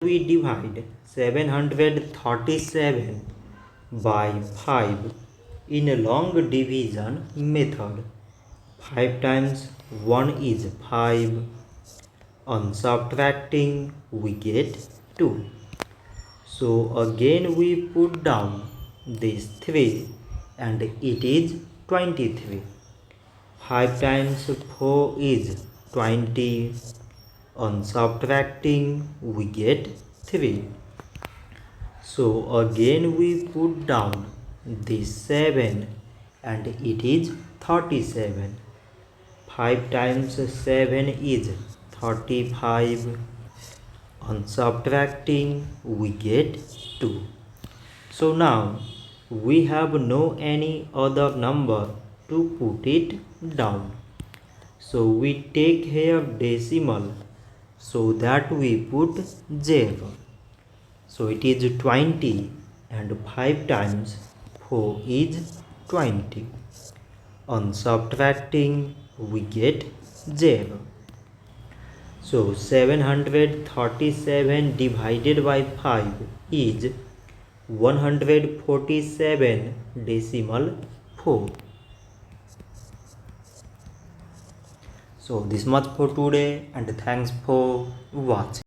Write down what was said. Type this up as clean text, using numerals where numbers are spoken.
We divide 737 by 5 in a long division method. 5 times 1 is 5. On subtracting we get 2. So again we put down this 3 and it is 23. 5 times 4 is 20. On subtracting we get 3. So again we put down this 7 and it is 37. 5 times 7 is 35. On subtracting we get 2. So now we have no any other number to put it down. So we take here decimal so that we put 0. So it is 20 and 5 times 4 is 20. On subtracting we get 0. So 737 divided by 5 is 147 decimal 4. So this much for today and thanks for watching.